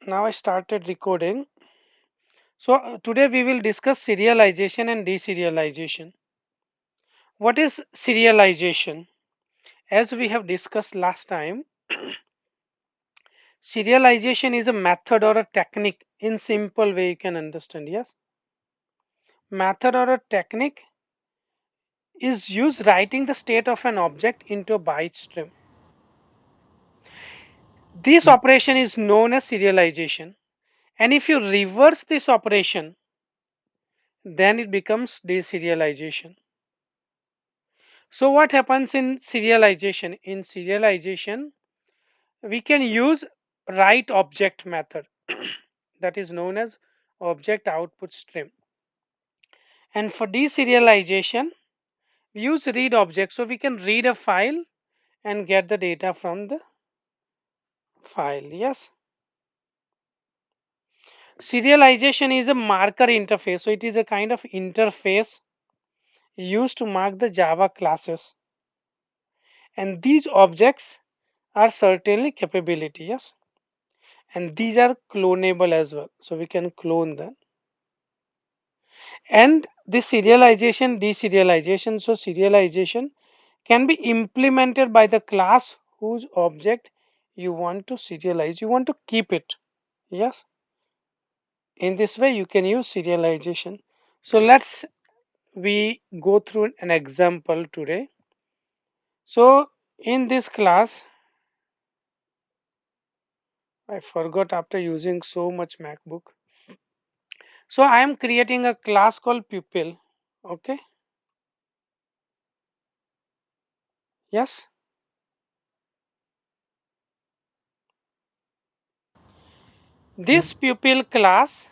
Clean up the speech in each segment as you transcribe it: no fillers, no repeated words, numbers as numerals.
Now I started recording. So today we will discuss serialization and deserialization. What is serialization? As we have discussed last time, serialization is a method or a technique in simple way you can understand. Yes, method or a technique is used writing the state of an object into a byte stream. This operation is known as serialization. And if you reverse this operation, then it becomes deserialization. So what happens in serialization? In serialization, we can use write object method that is known as object output stream. And for deserialization, we use read object. So we can read a file and get the data from the file. Yes. Serialization is a marker interface. So it is a kind of interface used to mark the Java classes. And these objects are certainly capability. Yes. And these are clonable as well, so we can clone them. And this serialization deserialization, so serialization can be implemented by the class whose object you want to serialize, you want to keep it. Yes, in this way you can use serialization. So let's we go through an example today. So in this class, I forgot after using so much MacBook. So I am creating a class called pupil. Okay. Yes. This pupil class,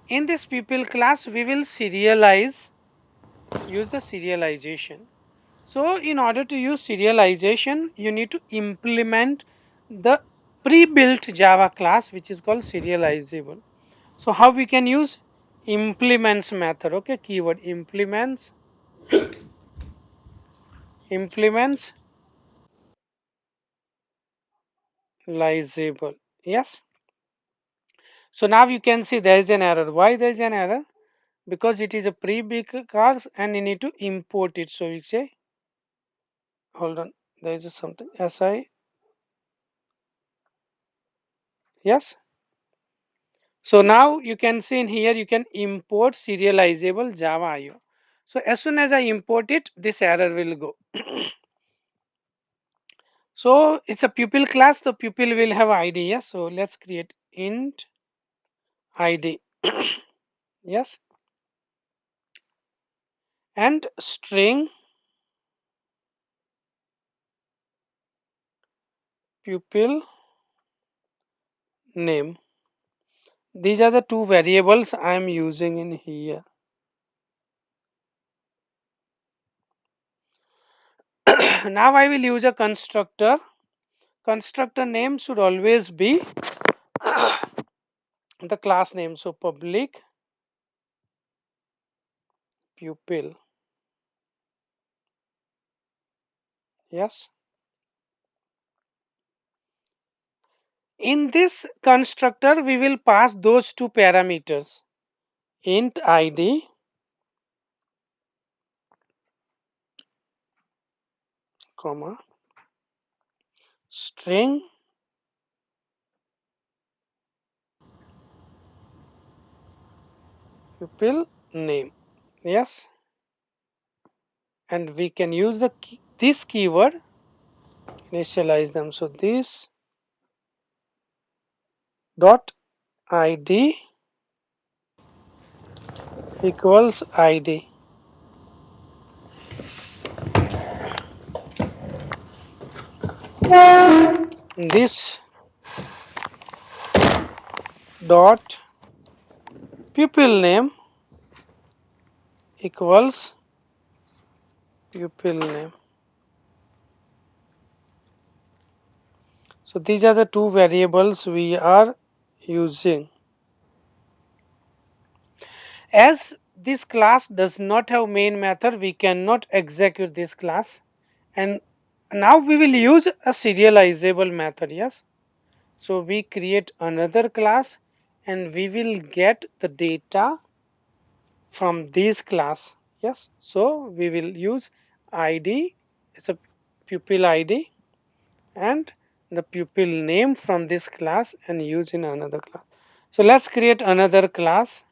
in this pupil class, we will serialize, use the serialization. So in order to use serialization, you need to implement the pre-built Java class, which is called serializable. So how we can use implements method, okay, keyword implements serializable. Yes. So now you can see there is an error. Why there is an error? Because it is a pre-built class and you need to import it. So you say, hold on, there is something si. Yes. So now you can see in here you can import serializable Java IO. So as soon as I import it, this error will go. So it's a pupil class. The pupil will have ID. Yes. So let's create int ID. Yes. And string pupil name. These are the two variables I am using in here. Now I will use a constructor. Constructor name should always be the class name. So public pupil. Yes. In this constructor, we will pass those two parameters, int id, comma, string pupil name. Yes. And we can use this keyword, initialize them. So this dot id equals id. This dot pupil name equals pupil name. So these are the two variables we are using. As this class does not have main method, we cannot execute this class. And now we will use a serializable method. Yes. So we create another class and we will get the data from this class. Yes, so we will use id, it's a pupil id, and the pupil name from this class and use in another class. So let's create another class.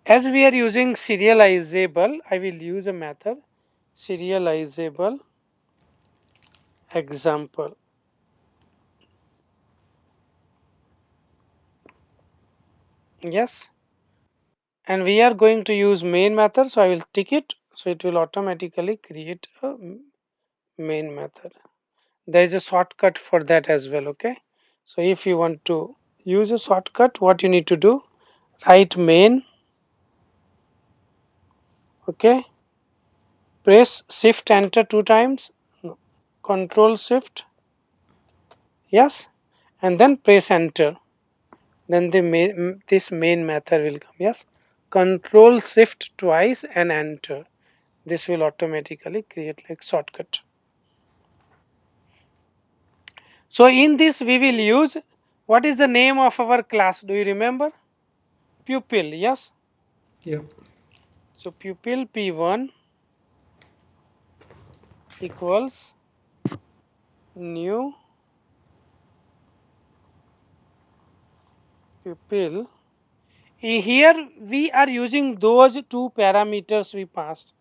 As we are using serializable, I will use a method serializable example. Yes, and we are going to use main method, so I will tick it, so it will automatically create a main method. There is a shortcut for that as well. Okay, so if you want to use a shortcut, what you need to do, write main. Okay, press shift enter two times, no, control shift, yes, and then press enter, then this main method will come. Yes, control shift twice and enter, this will automatically create like shortcut. So in this we will use, what is the name of our class, do you remember? Pupil. Yes, Yeah. so pupil p1 equals new pupil. Here we are using those two parameters we passed.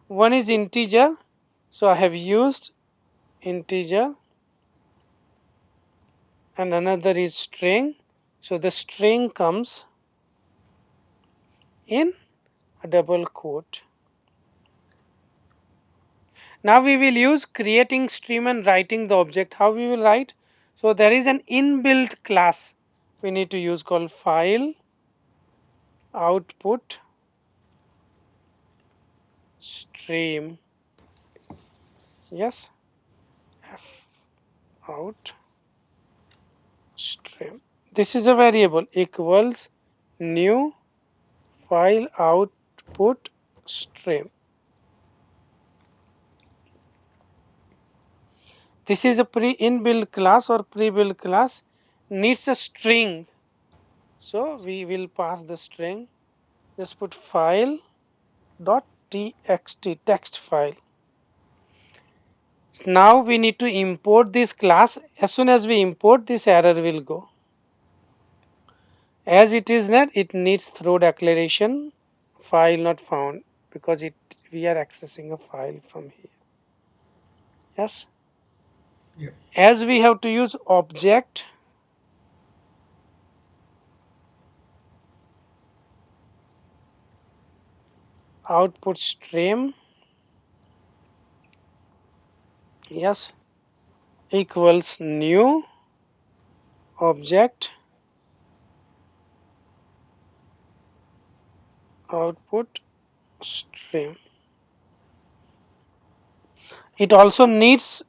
One is integer, so I have used integer, and another is string. So the string comes in a double quote. Now we will use creating stream and writing the object. How we will write? So there is an inbuilt class we need to use called file output stream. Yes, f out stream. This is a variable equals new file output stream. This is a pre-inbuilt class or pre-built class, needs a string. So we will pass the string. Just put file dot txt text file. Now we need to import this class. As soon as we import, this error will go. As it is not, it needs throw declaration file not found, because it we are accessing a file from here. Yes. Yeah. As we have to use object output stream. Yes, equals new object output stream. It also needs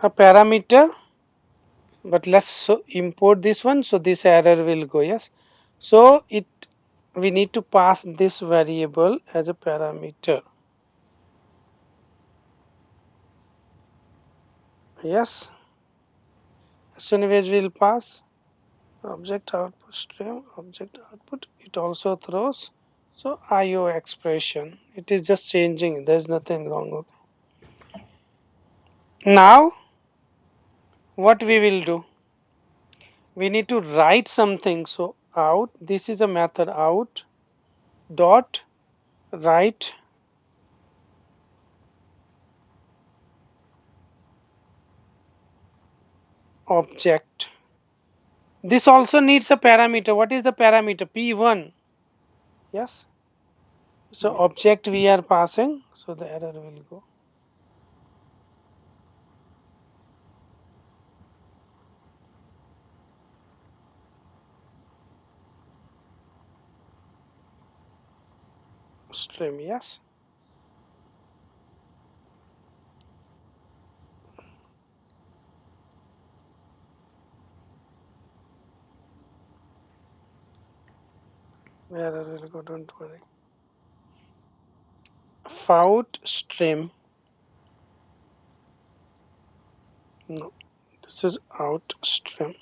a parameter, but let's import this one, so this error will go. Yes, so it we need to pass this variable as a parameter. Yes, as soon as we'll pass object output stream object output, it also throws so IO expression, it is just changing, there's nothing wrong. Okay, now what we will do, we need to write something. So out, this is a method out dot write object. This also needs a parameter. What is the parameter? P1. Yes, so Yeah. object we are passing, so the error will go. Stream. Yes, error will go, don't worry. Faut stream. No, this is out stream.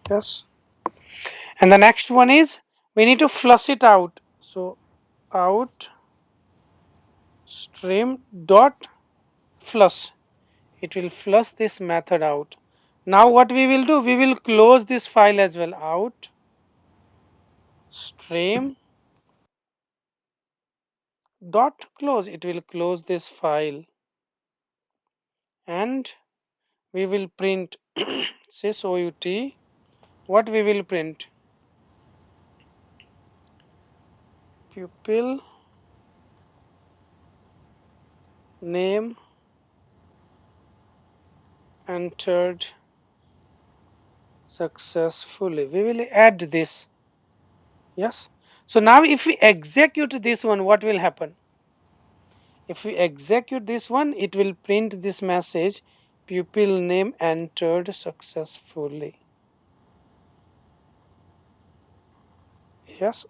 Yes. And the next one is we need to flush it out. So out stream dot flush. It will flush this method out. Now what we will do? We will close this file as well. Out stream dot close. It will close this file and we will print sys out. What we will print? Pupil name entered successfully. We will add this. Yes. So now if we execute this one, what will happen? If we execute this one, it will print this message, pupil name entered successfully. Yes,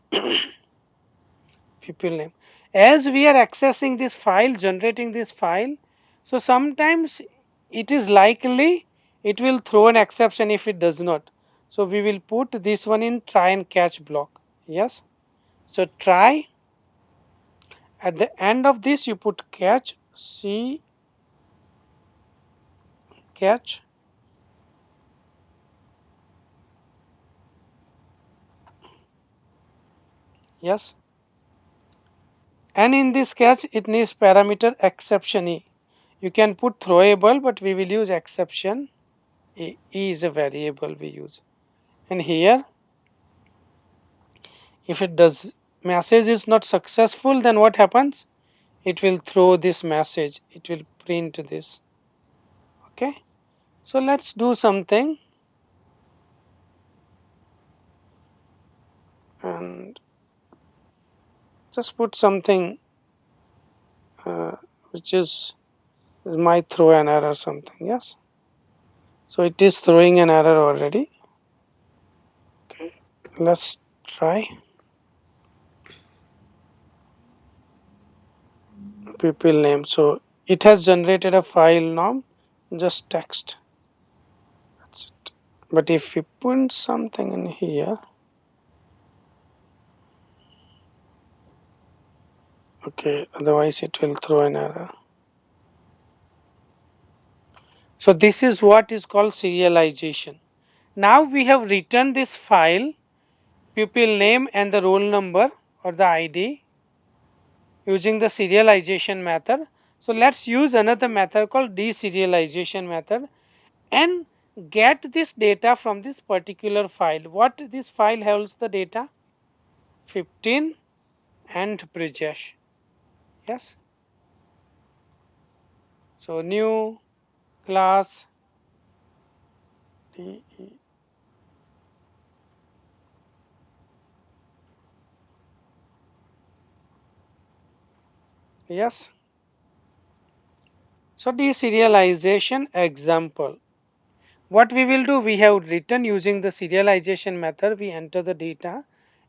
pupil name. As we are accessing this file, generating this file, so sometimes it is likely it will throw an exception if it does not. So we will put this one in try and catch block. Yes. So try, at the end of this you put catch, C catch. Yes. And in this case, it needs parameter exception E. You can put throwable, but we will use exception E. E is a variable we use. And here, if it does message is not successful, then what happens? It will throw this message. It will print this. Okay. So let's do something and just put something which is might throw an error something. Yes. So it is throwing an error already. Okay. Let's try. Pupil name. So it has generated a file norm, just text. That's it. But if we put something in here, okay, otherwise it will throw an error. So this is what is called serialization. Now we have written this file, pupil name and the roll number or the ID using the serialization method. So let's use another method called deserialization method and get this data from this particular file. What this file holds the data? 15 and Brijesh. Yes. So new class DE. Yes. So deserialization example. What we will do, we have written using the serialization method, we enter the data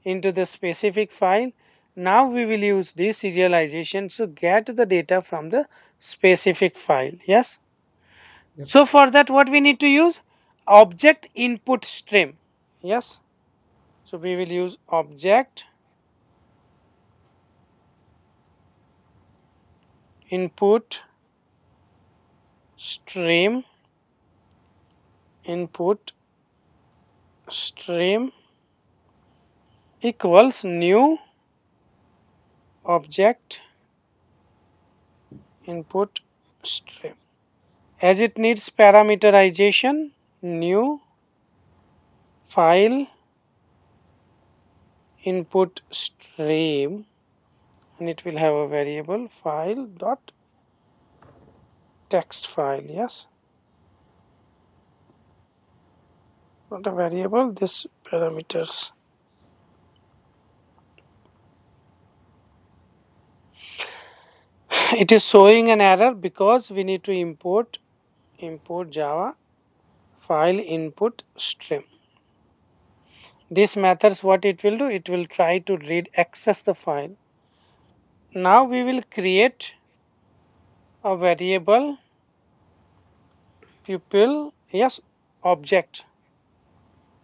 into the specific file. Now we will use deserialization to get the data from the specific file. Yes. Yep. So for that, what we need to use? Object input stream. Yes. So we will use object input stream input stream equals new object input stream. As it needs parameterization, new file input stream, and it will have a variable file dot text file. Yes, not a variable, this parameters. It is showing an error because we need to import Java file input stream. This methods what it will do, it will try to read access the file. now we will create a variable pupil, yes, object,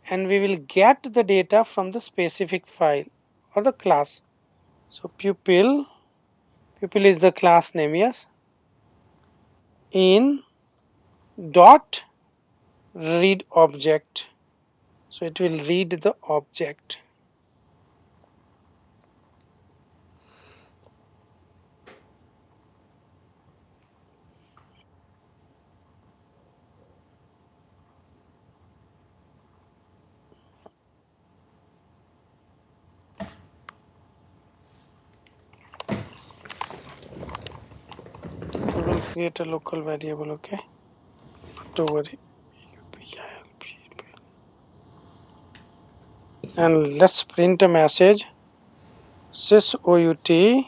and we will get the data from the specific file or the class. So pupil is the class name, yes, in dot read object. So it will read the object. We will create a local variable, okay? Put over UPILP. And let's print a message sysout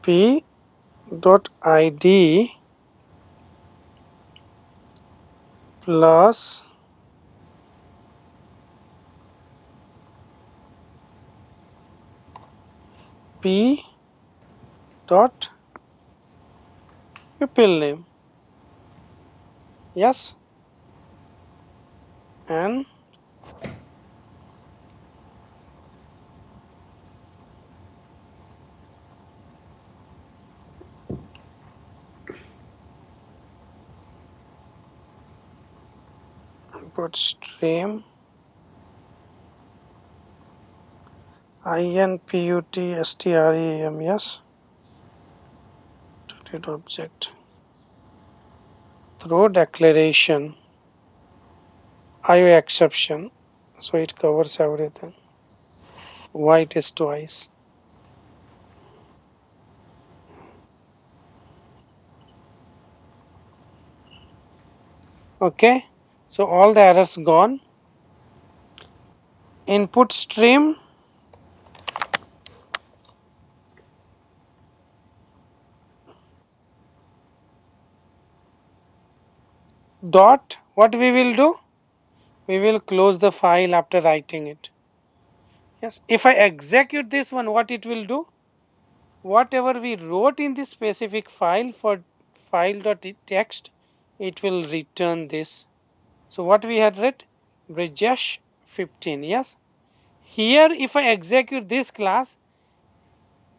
p dot id plus p dot pupil name, yes, and put stream input stream, yes, object throw declaration IO exception, so it covers everything. Why it is twice? Okay, so all the errors gone. Input stream dot, what we will do? We will close the file after writing it. Yes, if I execute this one, what it will do? Whatever we wrote in this specific file for file.text, it will return this. So what we had read? Brijesh 15, yes. Here if I execute this class,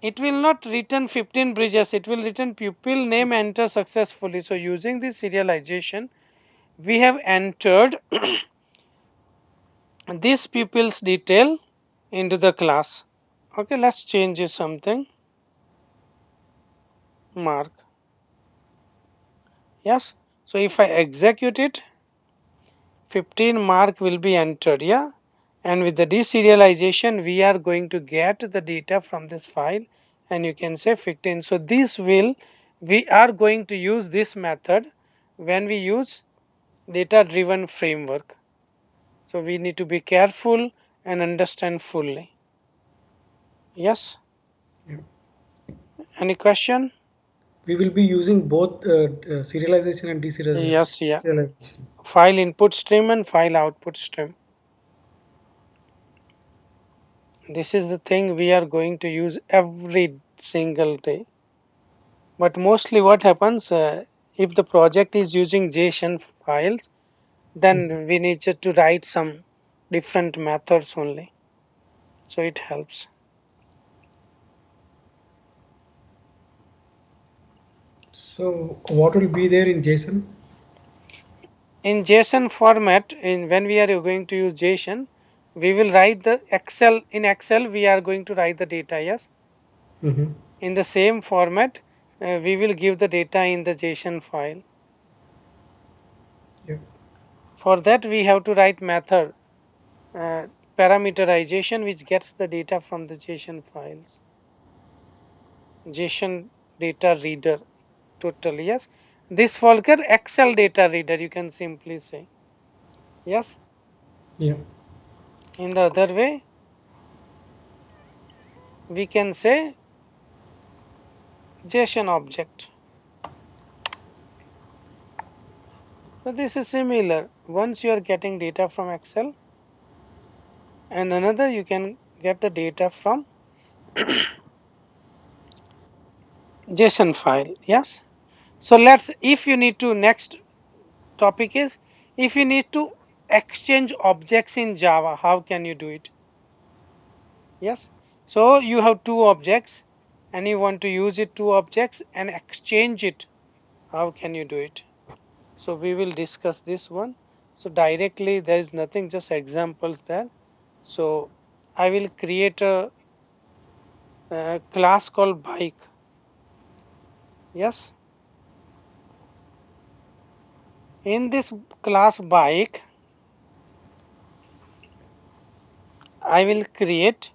it will not return 15 bridges, it will return pupil name enter successfully. So using this serialization, we have entered this pupil's detail into the class. Okay, let's change something. Mark. Yes. So if I execute it, 15 mark will be entered. Yeah. And with the deserialization, we are going to get the data from this file, and you can say 15. So we are going to use this method when we use data driven framework. So we need to be careful and understand fully. Yes. Yeah. Any question? We will be using both serialization and Yes. Yeah. deserialization. File input stream and file output stream. This is the thing we are going to use every single day. But mostly what happens, if the project is using JSON files, Mhm. then we need to write some different methods only. So it helps. So what will be there in JSON? In JSON format, when we are going to use JSON, we will write the Excel. In Excel, we are going to write the data, yes. Mm-hmm. In the same format, we will give the data in the JSON file. Yeah. For that, we have to write method uh, parameterization, which gets the data from the JSON files. JSON data reader, totally, yes. This Volker Excel data reader, you can simply say. Yes. Yeah. In the other way, we can say JSON object. So this is similar. Once you are getting data from Excel, and another you can get the data from JSON file. Yes. So let's, if you need to, next topic is, if you need to exchange objects in Java, how can you do it? Yes. So you have two objects and you want to use it two objects and exchange it. How can you do it? So we will discuss this one. So directly there is nothing, just examples there. So I will create a class called bike. Yes. In this class bike, I will create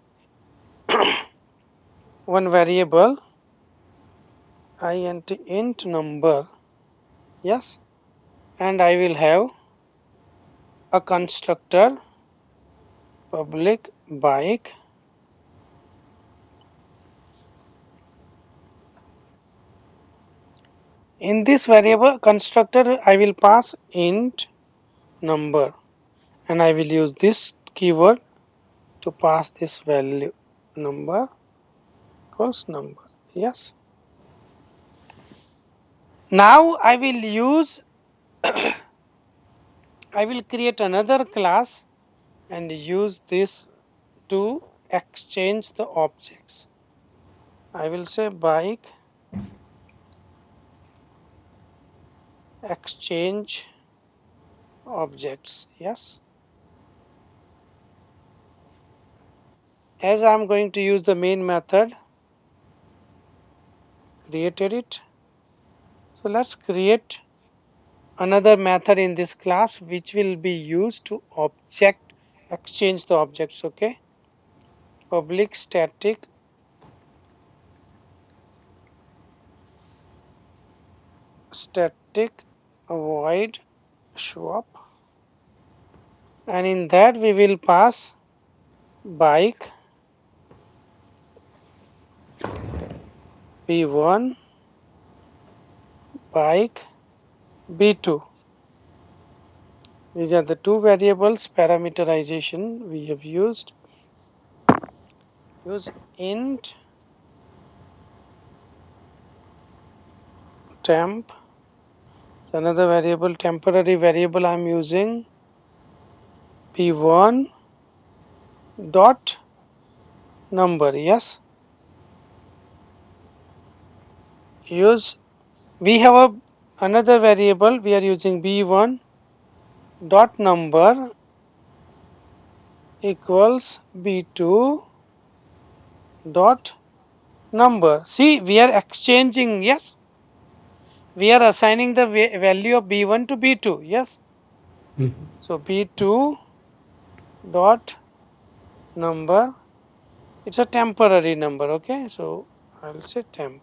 one variable int number. Yes. And I will have a constructor public bike. In this variable constructor, I will pass int number and I will use this keyword to pass this value number equals number. Yes. Now I will create another class and use this to exchange the objects. I will say bike exchange objects. Yes. As I'm going to use the main method, created it. So let's create another method in this class which will be used to object exchange the objects. Okay. Public static void swap, and in that we will pass bike b1 bike b2. These are the two variables parameterization we have used. Use int temp, another variable, temporary variable I'm using b1 dot number. Yes. Use, we have another variable, we are using b1 dot number equals b2 dot number. See, we are exchanging. Yes, we are assigning the value of b1 to b2. Yes. Mhm. So b2 dot number, it's a temporary number. Okay, so I'll say temp.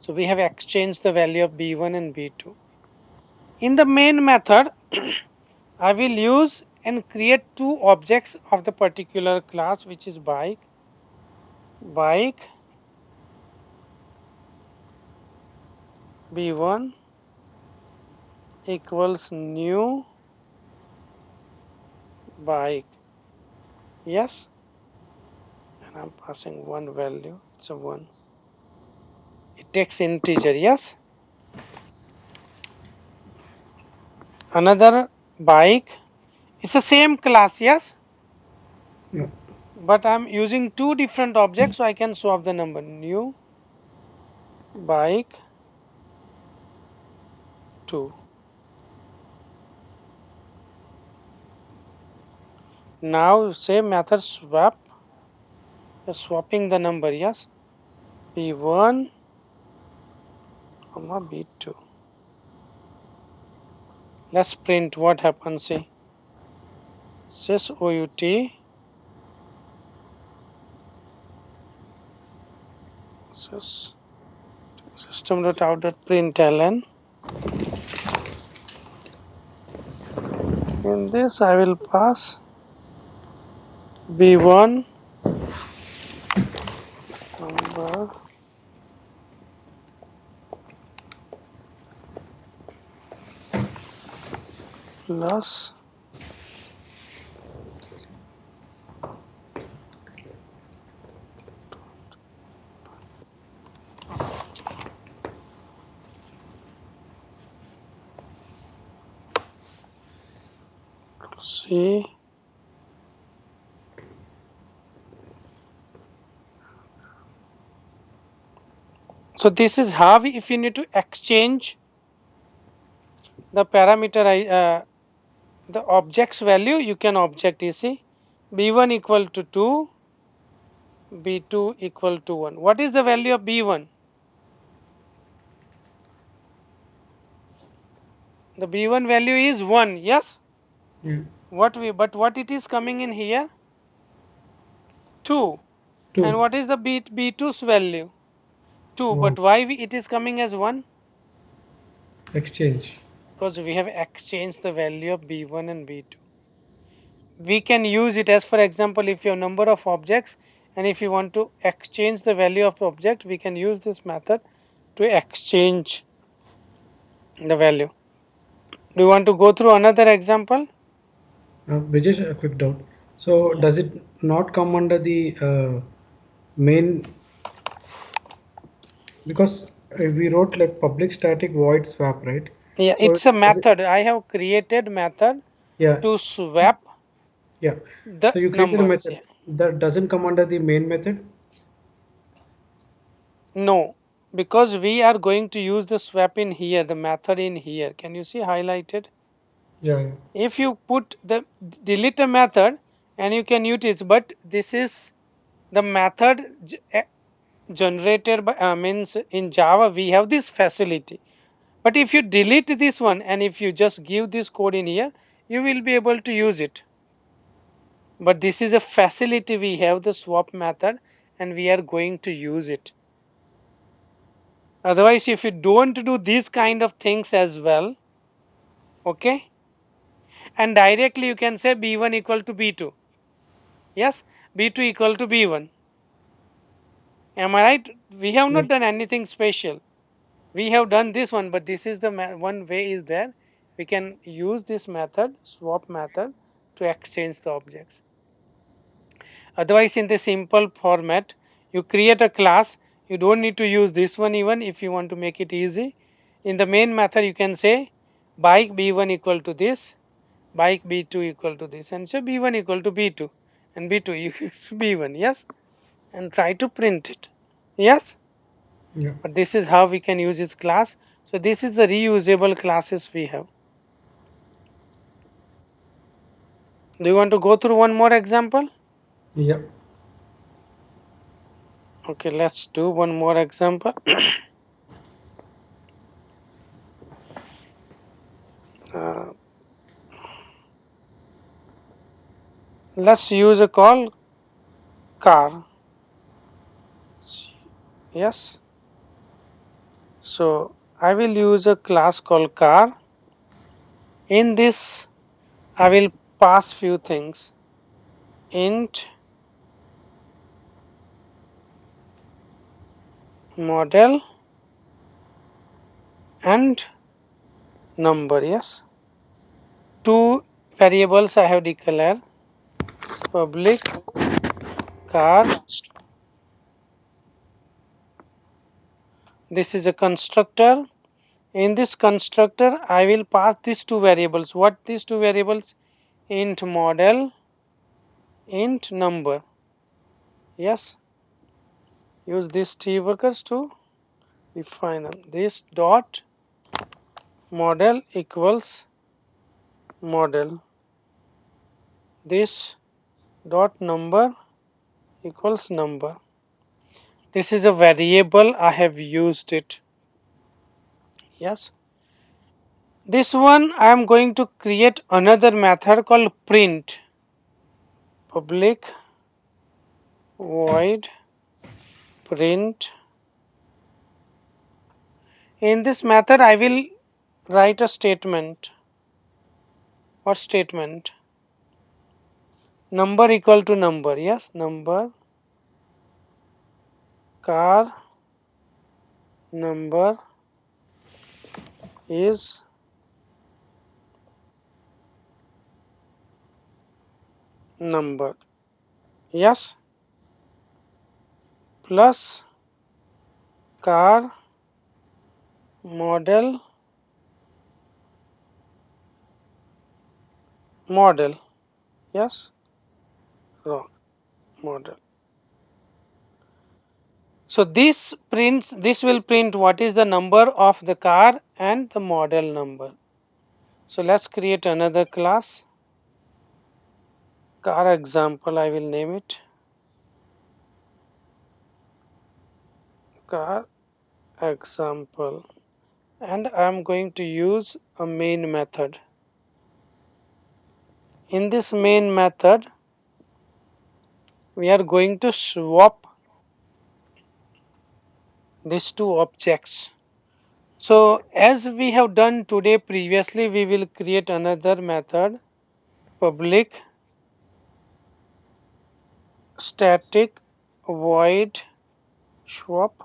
So we have exchanged the value of b1 and b2. In the main method, I will use and create two objects of the particular class, which is bike b1 equals new bike. Yes, and I'm passing one value, it's a 1. It takes integer. Yes. Another bike, it's the same class. Yes, Yeah. but I'm using two different objects, so I can swap the number. New bike 2. Now say method swap, just swapping the number. Yes, b1 comma b2. Let's print what happens. See, sys out sys system.out.println. In this I will pass b1 number plus see. So this is how if you need to exchange the parameter, the object's value, you can object, you see, b1 equal to 2, b2 equal to 1. What is the value of b1? The b1 value is 1, yes. Yeah. But what it is coming in here? 2. And 2. what is the b2's value? 2. But 1. why it is coming as 1? Exchange. Because we have exchanged the value of b1 and b2. We can use it as, for example, if you have number of objects and if you want to exchange the value of object, we can use this method to exchange the value. Do you want to go through another example? Brijesh, a quick doubt. So Yeah, does it not come under the main, because we wrote like public static void swap, right? yeah, So it's a does it, method. I have created method yeah, to swap yeah. the So you created a numbers. method Yeah. that doesn't come under the main method. No, because we are going to use the swap in here, the method in here. Can you see highlighted? Yeah, yeah, If you put the delete a method and you can use it, but this is the method generated by means in Java we have this facility. But if you delete this one and if you just give this code in here, you will be able to use it. But this is a facility we have the swap method and we are going to use it. Otherwise, if you don't do these kind of things as well, okay, and directly you can say b1 equal to b2. Yes, b2 equal to b1. Am I right? We have yeah, not done anything special. We have done this one, but this is the one way is there. We can use this method, swap method, to exchange the objects. Otherwise, in the simple format, you create a class. You don't need to use this one even if you want to make it easy. In the main method, you can say bike b1 equal to this, bike b2 equal to this, and so b1 equal to b2, and b2 equal to b1. Yes, and try to print it. Yes, yeah, but this is how we can use this class. So this is the reusable classes we have. Do you want to go through one more example? yeah, Okay, let's do one more example. uh, let's use a call car. Yes. So I will use a class called car. In this, I will pass few things. Int model and number. Yes. Two variables I have declared. Public car. This is a constructor. In this constructor, I will pass these two variables. What these two variables? Int model, int number. Yes, use these three workers to define them. This dot model equals model. This dot number equals number. This is a variable I have used it. Yes. This one I am going to create another method called print. Public void print. In this method, I will write a statement. What statement? Number equal to number. Yes, number, car number is number. Yes, plus car model model. Yes, wrong. Model. So this will print what is the number of the car and the model number. So let's create another class. Car example, I will name it car example, and I'm going to use a main method. In this main method, we are going to swap these two objects. So as we have done today previously, we will create another method, public static void swap.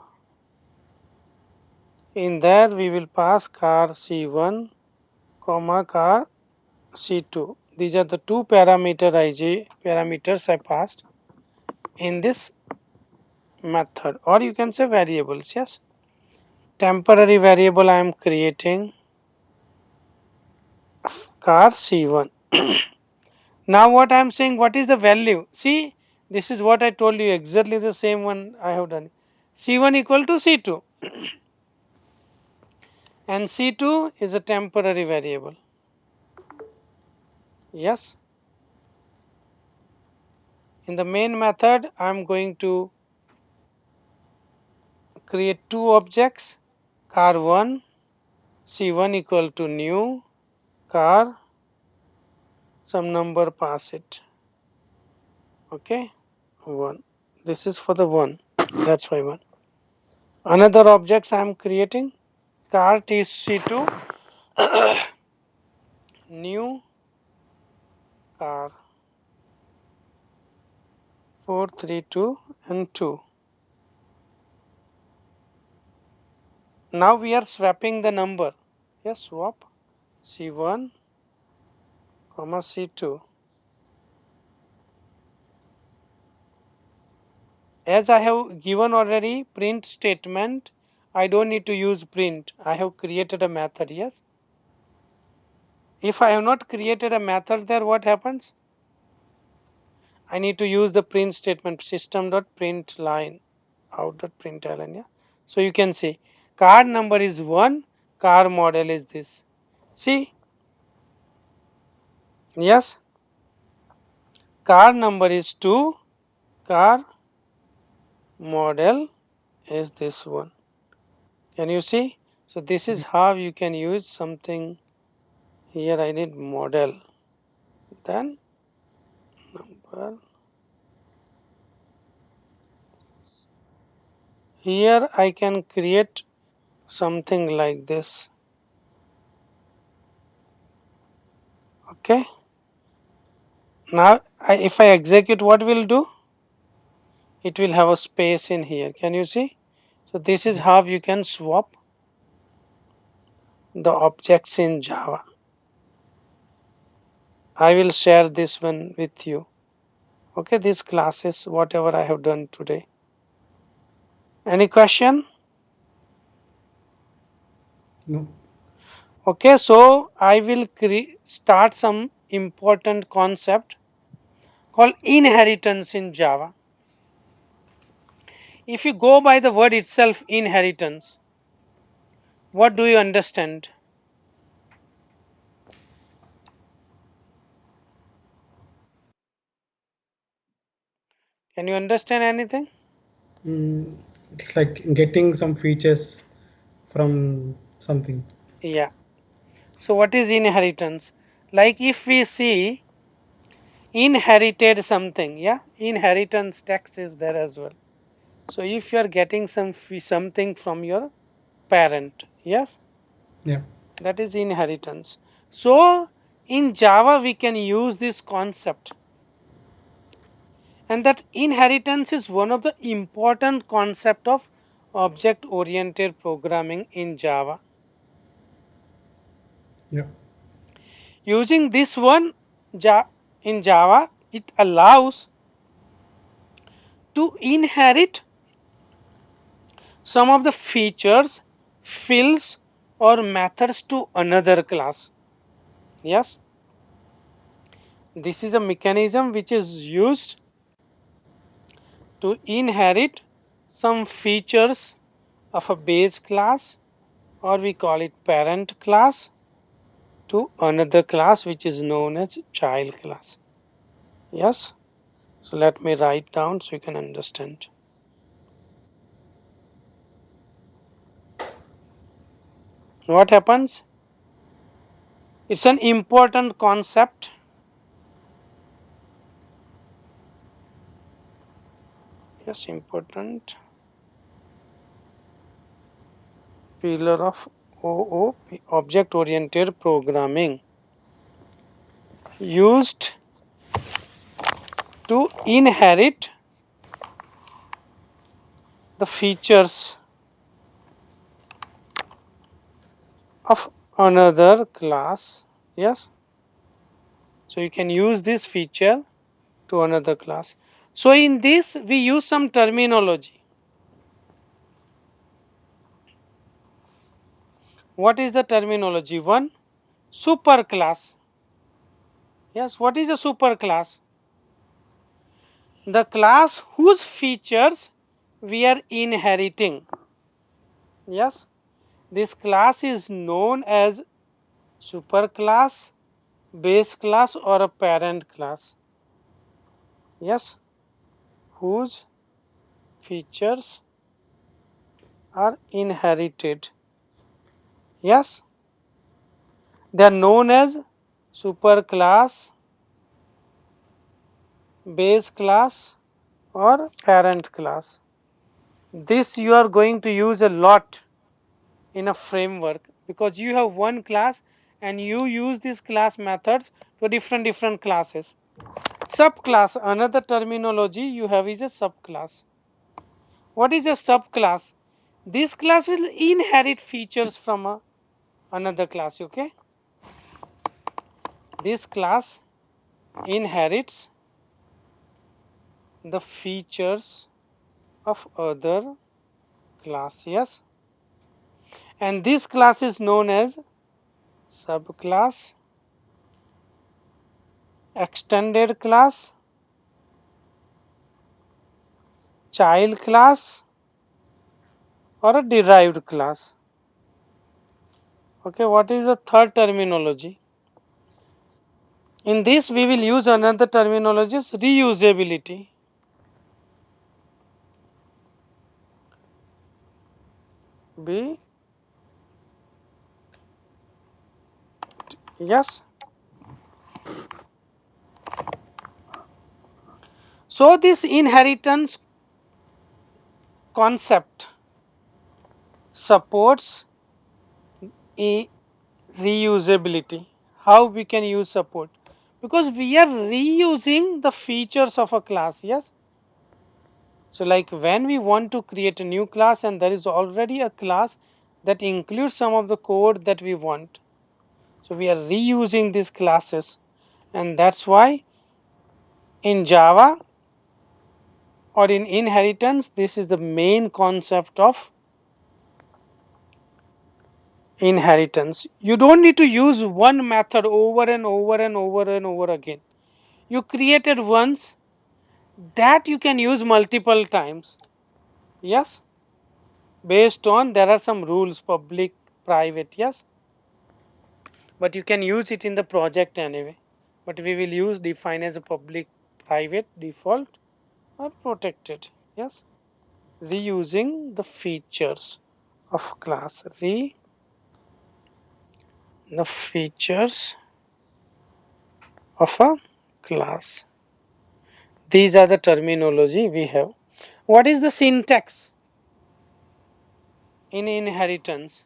In there we will pass car C1 comma car C2. These are the two parameters I passed in this method, or you can say variables. Yes, temporary variable I am creating car C1. Now what I am saying, what is the value? See, this is what I told you, exactly the same one I have done. C1 equal to C2, and C2 is a temporary variable. Yes, in the main method I am going to create two objects, car1, C1 equal to new car, some number, pass it. Okay, 1. This is for the 1, that's why 1. Another objects I am creating, car TC2 new car 432 and 2. Now we are swapping the number. Yes, swap C1 comma C2. As I have given already print statement, I don't need to use print. I have created a method. Yes. If I have not created a method there, what happens? I need to use the print statement system.println out.println. Yeah. So you can see car number is 1, car model is this. See, yes, car number is 2, car model is this one. Can you see? So this is how you can use something. Here I need model, then number. Here I can create something like this. Okay. Now if I execute, what will do? It will have a space in here. Can you see? So this is how you can swap the objects in Java. I will share this one with you. Okay, these classes, whatever I have done today. Any question? No. Okay, so I will start some important concept called inheritance in Java. If you go by the word itself, inheritance, what do you understand? Can you understand anything? Mm, it's like getting some features from something. Yeah. So what is inheritance? Like if we see inherited something, yeah, inheritance tax is there as well. So if you are getting something from your parent, yes, Yeah. that is inheritance. So in Java we can use this concept, and that inheritance is one of the important concept of object oriented programming in Java. Yeah. Using this one, in Java, it allows to inherit some of the features, fields, or methods to another class. Yes. This is a mechanism which is used to inherit some features of a base class, or we call it parent class, to another class which is known as child class. Yes, so let me write down so you can understand. What happens? It's an important concept. Yes, important pillar of OOP, object oriented programming, used to inherit the features of another class. Yes, so you can use this feature to another class. So in this we use some terminology. What is the terminology? One, superclass. Yes, what is a superclass? The class whose features we are inheriting. Yes, this class is known as superclass, base class, or a parent class. Yes, whose features are inherited. Yes, they are known as superclass, base class, or parent class. This you are going to use a lot in a framework because you have one class and you use these class methods for different classes. Subclass, another terminology you have is a subclass. What is a subclass? This class will inherit features from another class. Okay, this class inherits the features of other class. Yes, and this class is known as subclass, extended class, child class, or a derived class. Okay, what is the third terminology? In this we will use another terminology is reusability. B, yes. So this inheritance concept supports a reusability. How we can use support? Because we are reusing the features of a class. Yes. So like when we want to create a new class and there is already a class that includes some of the code that we want. So we are reusing these classes, and that's why in Java or in inheritance, this is the main concept of inheritance. You don't need to use one method over and over and over and over again. You created once, that you can use multiple times. Yes, based on there are some rules, public, private. Yes, but you can use it in the project anyway. But we will use define as a public, private, default, or protected. Yes, reusing the features of class. The features of a class. These are the terminology we have. What is the syntax in inheritance?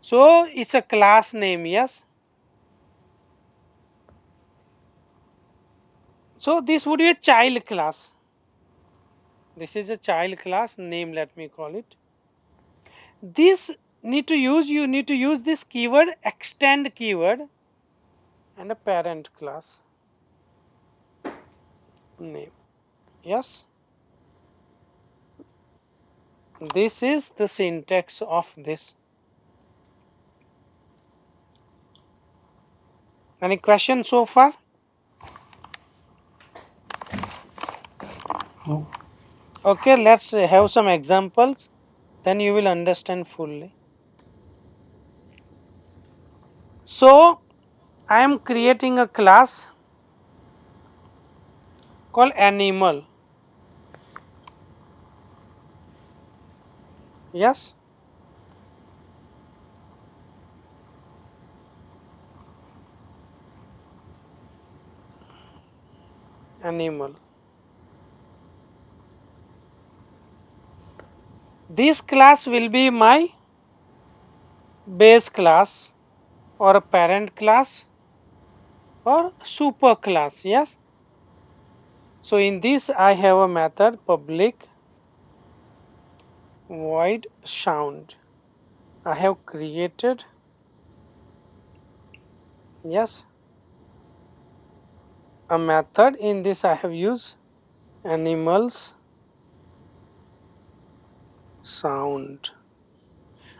So it's a class name. Yes, so this would be a child class. This is a child class name, let me call it. This you need to use this keyword, extend keyword, and a parent class name. Yes, this is the syntax of this. Any question so far? No. Okay, let's have some examples, then you will understand fully. So, I am creating a class called animal. Yes, animal. This class will be my base class or a parent class or super class. Yes. So in this I have a method public void sound. I have created, yes, a method. In this I have used animals sound.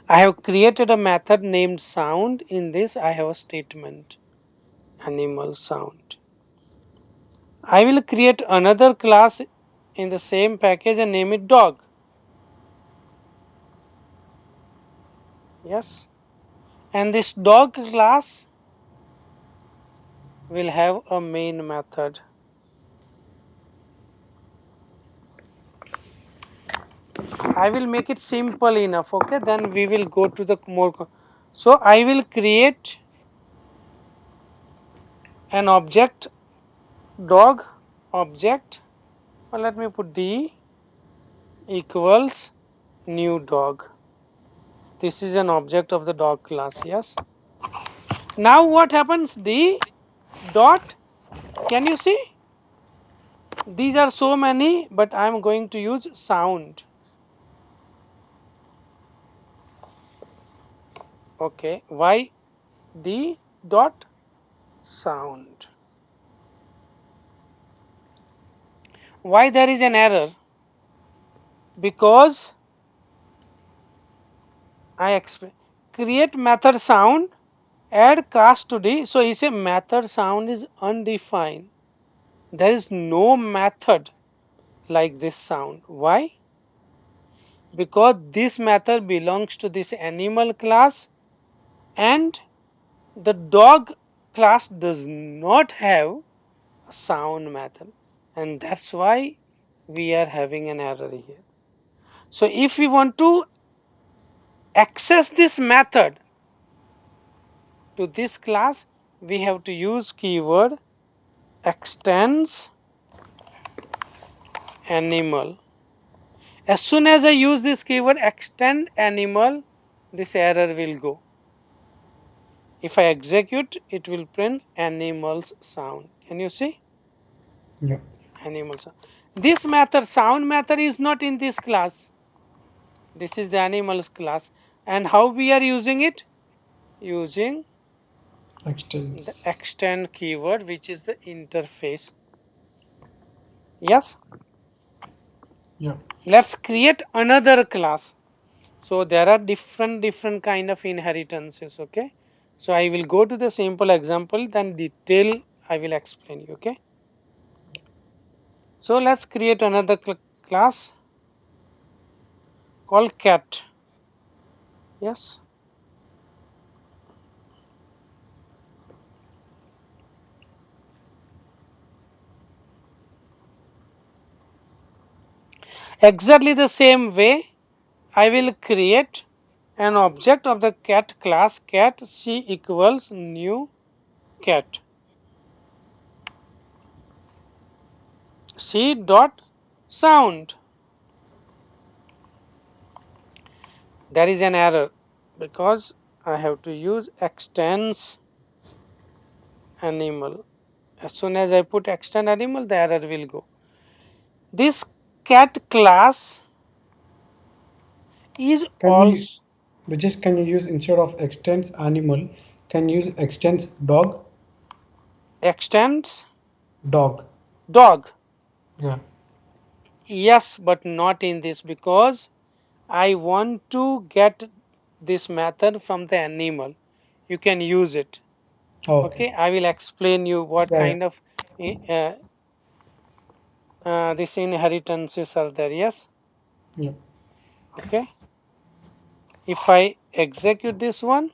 I have created a method named sound. In this I have a statement animal sound. I will create another class in the same package and name it dog. Yes. And this dog class will have a main method. I will make it simple enough. Okay. Then we will go to the more. So I will create an object dog object. Or let me put d equals new dog. This is an object of the dog class. Yes. Now what happens? D dot. Can you see? These are so many, but I'm going to use sound. Okay, y d dot sound. Why there is an error? Because I explain. Create method sound, add cast to d. So you say method sound is undefined. There is no method like this sound. Why? Because this method belongs to this animal class and the dog class does not have a sound method, and that's why we are having an error here. So if we want to access this method to this class, we have to use keyword extends animal. As soon as I use this keyword extend animal, this error will go. If I execute, it will print animals sound. Can you see? Yeah. Animal sound. This method, sound method, is not in this class. This is the animals class. And how we are using it? Using the Extends. extend keyword, which is the interface. Yes. Yeah. Let's create another class. So there are different kind of inheritances. Okay. So I will go to the simple example, then detail I will explain you. Okay. So let's create another class called cat. Yes. Exactly the same way I will create an object of the cat class cat c equals new cat c dot sound. There is an error because I have to use extends animal. As soon as I put extend animal, the error will go. This cat class is Can you, also Brijesh, can you use instead of extends animal, can you use extends dog? extends Dog. dog. Yeah. Yes, but not in this because I want to get this method from the animal. You can use it. Okay. Okay, I will explain you what Yeah. Yeah. kind of uh, These inheritances are there, yes. Yeah. Okay, if I execute this one,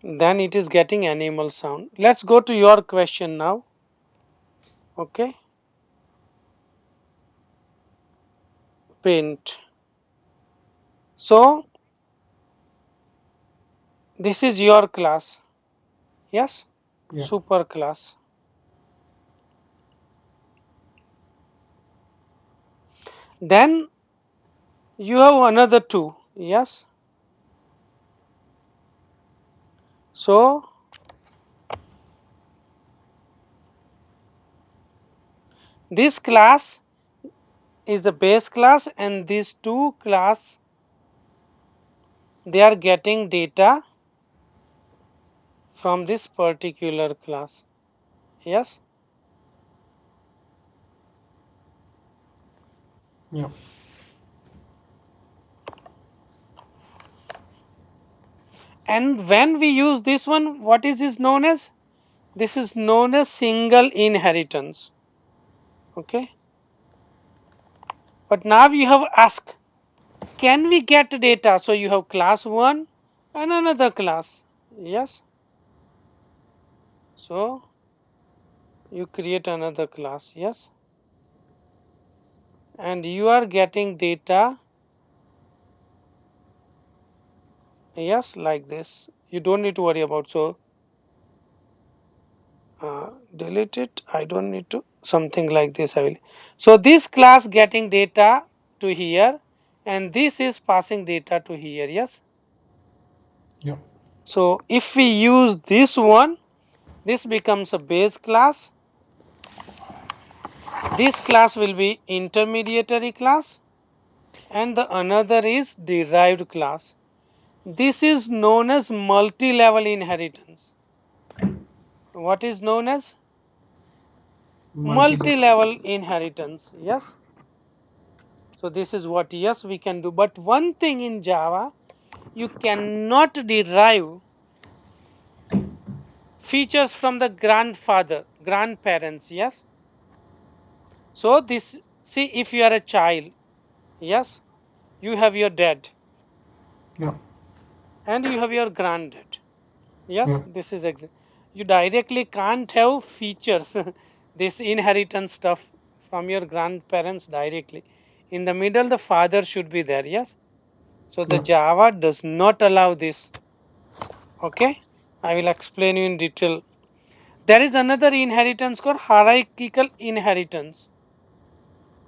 then it is getting animal sound. Let's go to your question now. Okay, paint. So this is your class, yes, Yeah. super class. Then you have another two, yes. So this class is the base class, and these two class, they are getting data from this particular class, yes. Yeah. And when we use this one, what is this known as? This is known as single inheritance. Okay. But now you have asked, can we get data? So you have class 1 and another class. Yes. So you create another class. Yes. And you are getting data. Yes, like this. You don't need to worry about. So delete it. I don't need to. Something like this. I will. So this class getting data to here, and this is passing data to here. Yes. Yeah. So if we use this one, this becomes a base class. This class will be intermediary class, and the another is derived class. This is known as multi-level inheritance. What is known as Multi-level. multi-level inheritance? Yes. So this is what, yes, we can do. But one thing in Java, you cannot derive features from the grandparents. Yes. So this, see, if you are a child, yes, you have your dad Yeah. and you have your granddad. Yeah. Yes, this is you directly can't have features, this inheritance stuff from your grandparents directly. In the middle, the father should be there. Yes, so the Yeah. Java does not allow this. Okay, I will explain you in detail. There is another inheritance called hierarchical inheritance.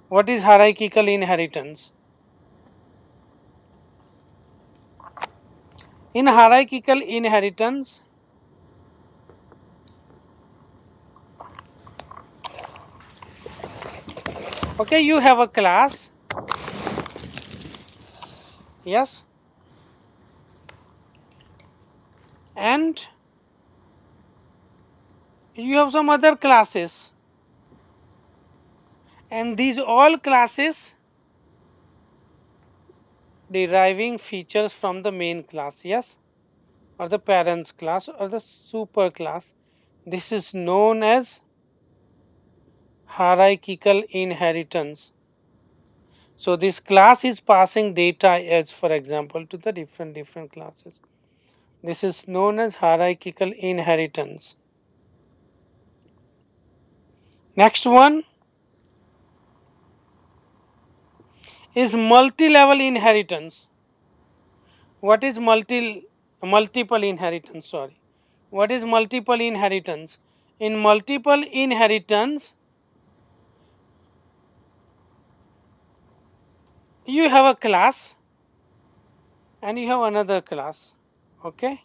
What is hierarchical inheritance? In hierarchical inheritance, okay, you have a class, yes, and you have some other classes, and these all classes deriving features from the main class, yes, or the parents class or the super class. This is known as hierarchical inheritance. So this class is passing data as, for example, to the different classes. This is known as hierarchical inheritance. Next one is multi-level inheritance. What is multiple inheritance? Sorry. What is multiple inheritance? In multiple inheritance, you have a class and you have another class. Okay.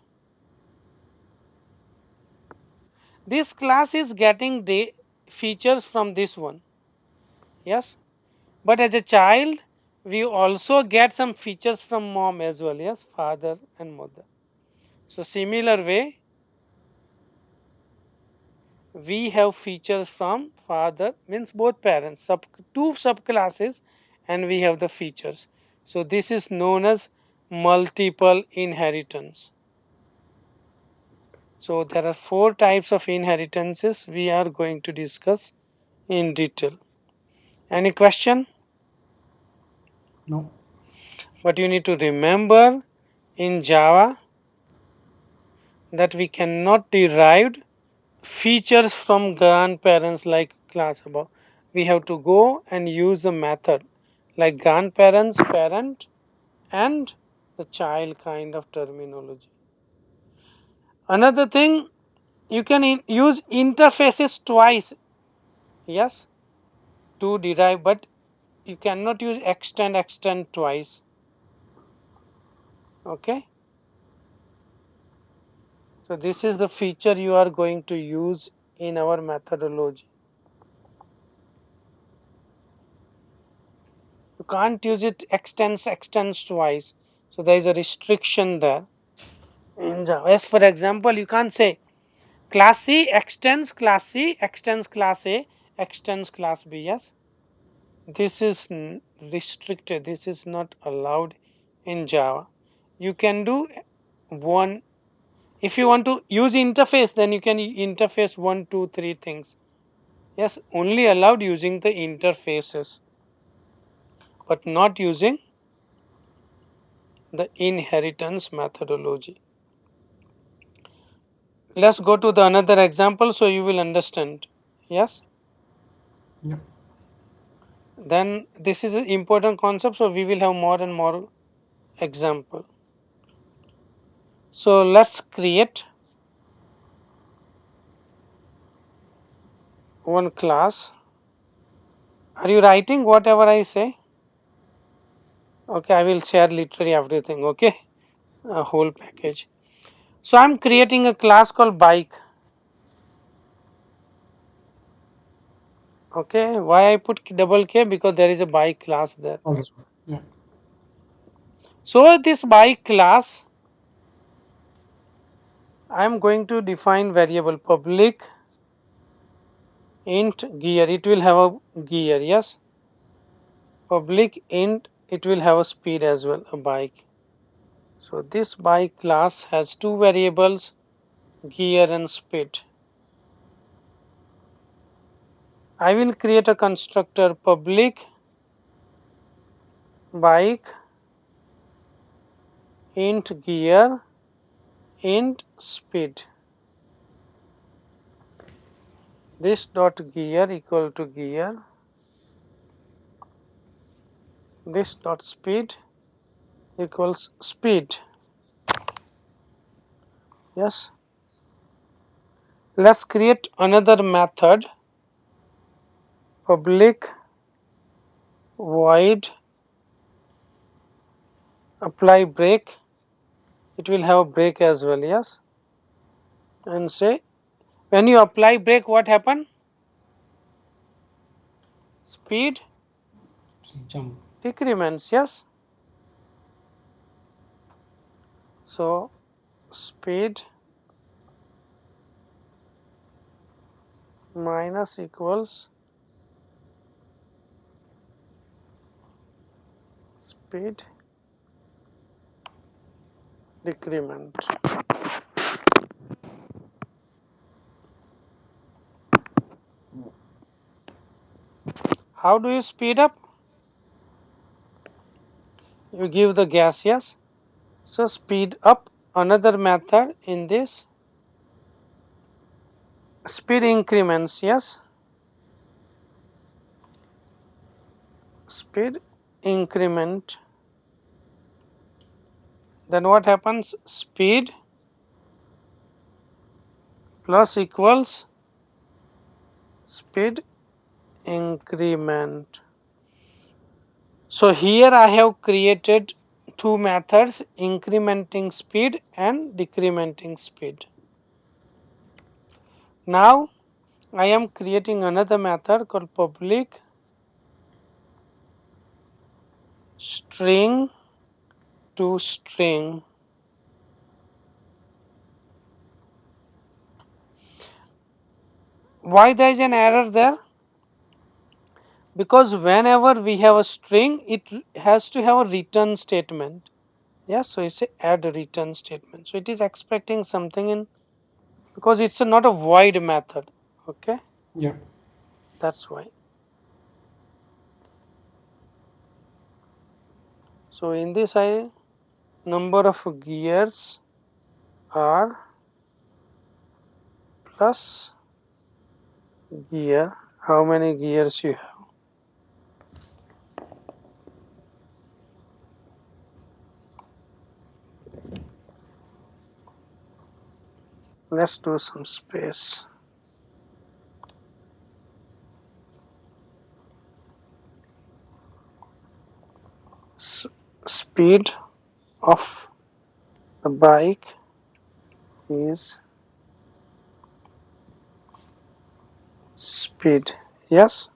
This class is getting the features from this one. Yes. But as a child, we also get some features from mom as well. Yes. Father and mother. So similar way, we have features from father, means both parents, two subclasses, and we have the features. So this is known as multiple inheritance. So there are four types of inheritances we are going to discuss in detail. Any question? No. But you need to remember in Java that we cannot derive features from grandparents like class above. We have to go and use the method like grandparents, parent, and the child kind of terminology. Another thing, you can use interfaces twice, yes, to derive, but you cannot use extend twice. Okay, so this is the feature you are going to use in our methodology. You can't use it extends twice. So there is a restriction there in Java. As for example, you can't say class C extends class A extends class B. Yes, this is restricted. This is not allowed in Java. You can do one. If you want to use interface, then you can interface one, two, three things. Yes, only allowed using the interfaces, but not using the inheritance methodology. Let's go to the another example so you will understand. Yes, Yep. then this is an important concept, so we will have more and more example. So let's create one class. Are you writing whatever I say? Okay, I will share literally everything. Okay, a whole package. So I'm creating a class called bike. Okay, why I put double K? Because there is a bike class there. Also. Yeah. So this bike class, I'm going to define variable public int gear. It will have a gear. Yes, public int. It will have a speed as well. A bike. So this bike class has two variables, gear and speed. I will create a constructor public bike int gear int speed. This dot gear equal to gear. This dot speed equals speed. Yes. Let's create another method public void apply brake. It will have a brake as well. Yes. And say when you apply brake, what happen? Speed Jump. decrements. Yes. So speed minus equals speed decrement. How do you speed up? You give the gas. Yes. So speed up, another method in this speed increments. Yes, speed increment. Then what happens? Speed plus equals speed increment. So here I have created two methods, incrementing speed and decrementing speed. Now I am creating another method called public string to string. Why there is an error there? Because whenever we have a string, it has to have a return statement. Yes, so it's a add return statement. So it is expecting something in because it's not a void method. Okay, Yeah. that's why. So in this, I number of gears are plus gear. How many gears you have? Let's do some space. S Speed of the bike is speed. Yes.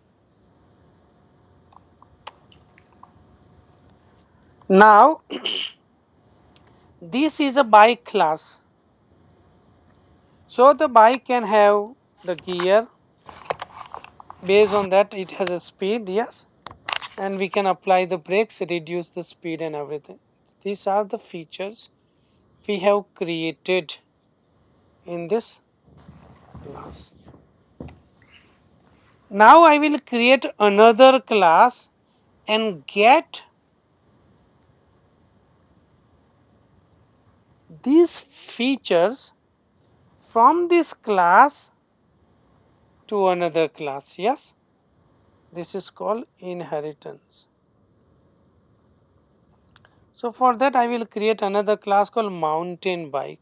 Now this is a bike class. So the bike can have the gear, based on that it has a speed, yes, and we can apply the brakes, reduce the speed and everything. These are the features we have created in this class. Now I will create another class and get these features from this class to another class. Yes, this is called inheritance. So for that I will create another class called mountain bike.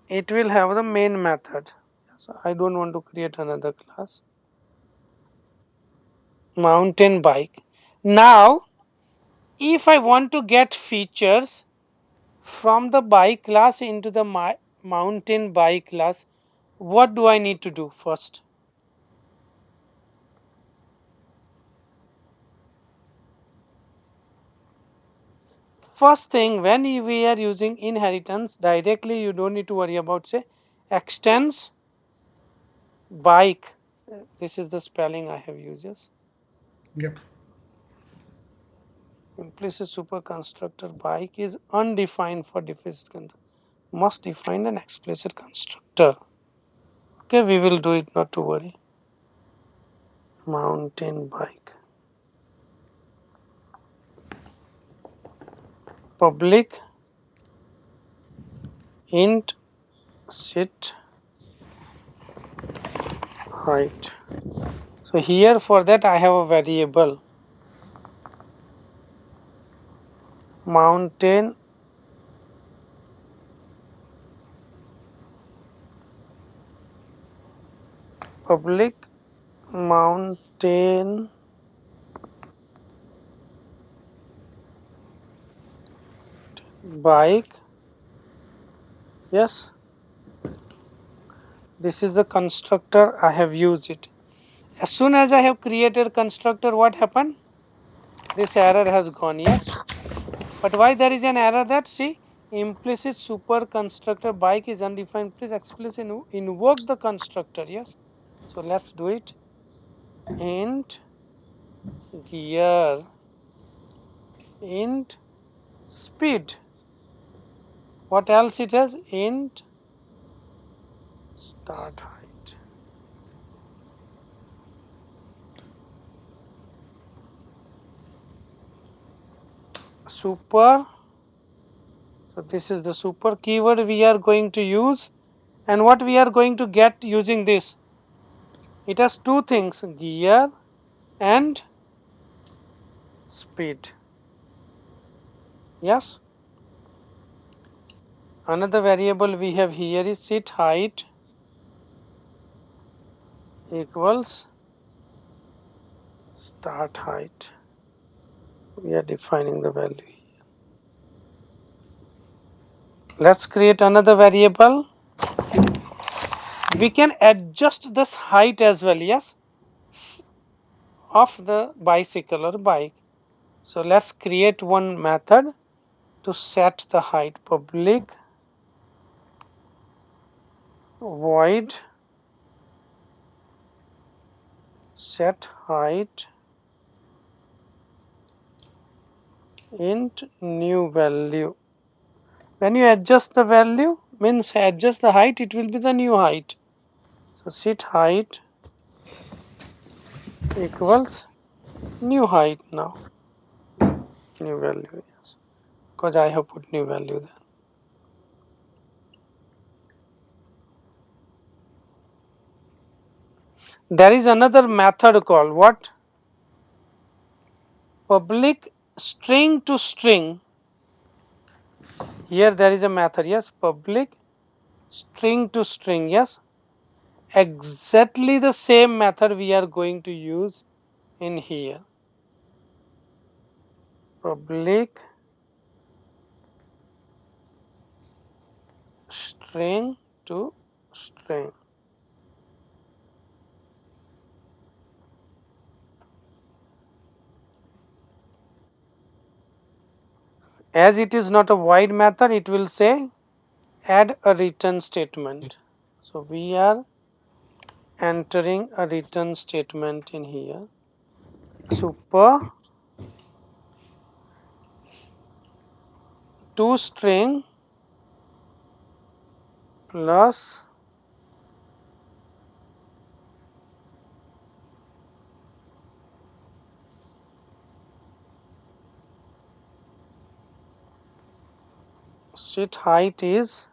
It will have the main method. So I don't want to create another class. Mountain bike. Now if I want to get features from the bike class into the mountain bike class, what do I need to do first? First thing, when we are using inheritance directly, you don't need to worry about say extends bike. This is the spelling I have used. Yes. Yep. Implicit super constructor bike is undefined for deficit constructor. Must define an explicit constructor. Okay, we will do it, not to worry. Mountain bike. Public int sit height. So here for that I have a variable mountain public mountain bike. Yes, this is the constructor I have used it. As soon as I have created constructor, what happened? This error has gone. Yes, but why there is an error? That see implicit super constructor bike is undefined. Please explicit invoke the constructor. Yes, so let's do it. Int gear int speed. What else it has? Int start height. Super. So this is the super keyword we are going to use, and what we are going to get using this. It has two things, gear and speed. Yes. Another variable we have here is sit height equals start height. We are defining the value. Let's create another variable. We can adjust this height as well. Yes, of the bicycle or bike. So let's create one method to set the height. Public void set height int new value. When you adjust the value, means adjust the height, it will be the new height. So set height equals new height now. New value, yes. Because I have put new value there. There is another method called what? Public string to string. Here there is a method, yes, public string to string, yes. Exactly the same method we are going to use in here. Public string to string. As it is not a void method, it will say add a return statement. So we are entering a return statement in here. Super to string plus set height is,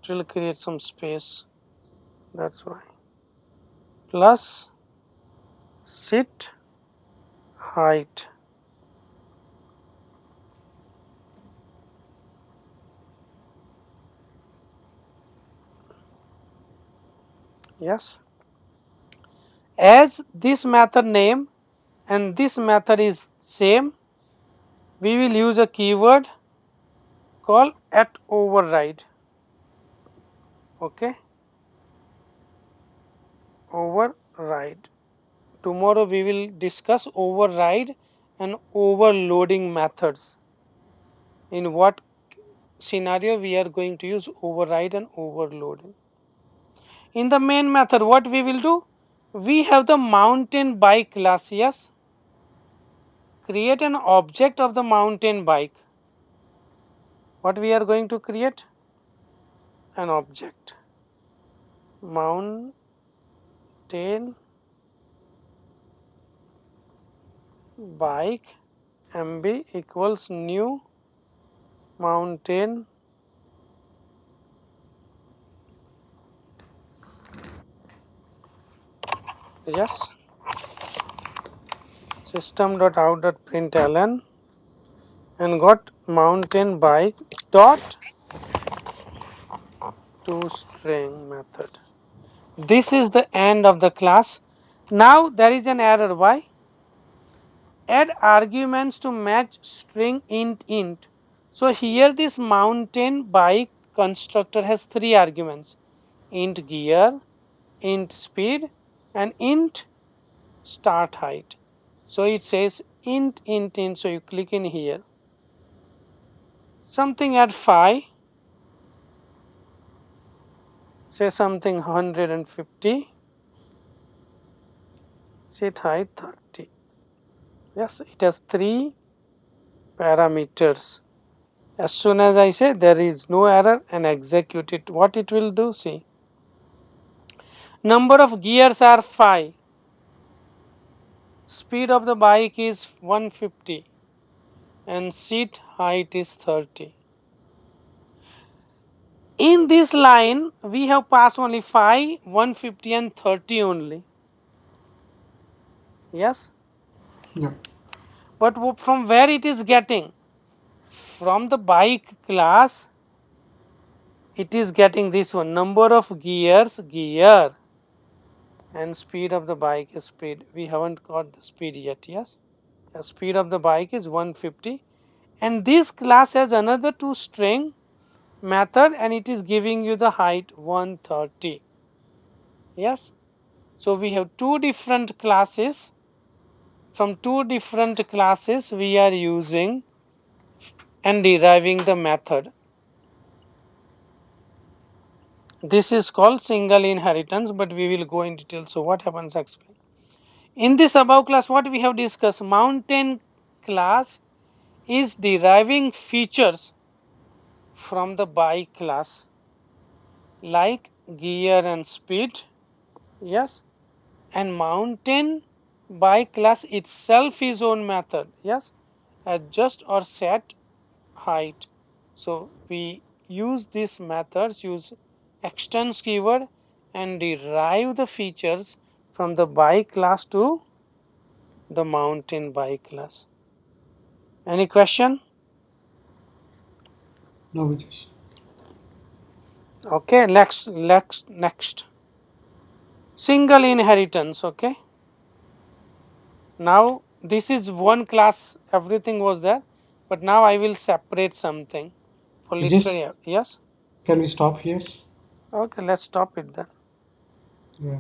it will create some space, that's why, plus set height. Yes, as this method name and this method is same, we will use a keyword called at override. Okay, override. Tomorrow we will discuss override and overloading methods. In what scenario we are going to use override and overloading. In the main method, what we will do? We have the mountain bike class, yes. Create an object of the mountain bike. What we are going to create? An object. Mountain bike MB equals new mountain, yes, system.out.println and got mountain bike dot to string method. This is the end of the class. Now there is an error. Why? Add arguments to match string int. So here this mountain bike constructor has three arguments: int gear, int speed, and int start height. So it says int. So you click in here. Something at 5, say something 150, set height 30. Yes, it has three parameters. As soon as I say there is no error and execute it, what it will do? See, number of gears are 5, speed of the bike is 150, and seat height is 30. In this line, we have passed only 5, 150, and 30 only. Yes, Yeah. but from where it is getting? From the bike class, it is getting this one, number of gears, gear, and speed of the bike is speed. We haven't got the speed yet. Yes, the speed of the bike is 150, and this class has another two string method, and it is giving you the height 130. Yes, so we have two different classes. From two different classes we are using and deriving the method. This is called single inheritance, but we will go in detail. So what happens? Explain. In this above class, what we have discussed, mountain class is deriving features from the bike class like gear and speed. Yes, and mountain bike class itself is own method. Yes, adjust or set height. So we use these methods, use extends keyword and derive the features from the bike class to the mountain bike class. Any question? No, Brijesh. Okay, next. Single inheritance. Okay. Now this is one class, everything was there, but now I will separate something for Brijesh, literary. Yes. can we stop here? Okay, let's stop it then. Yeah.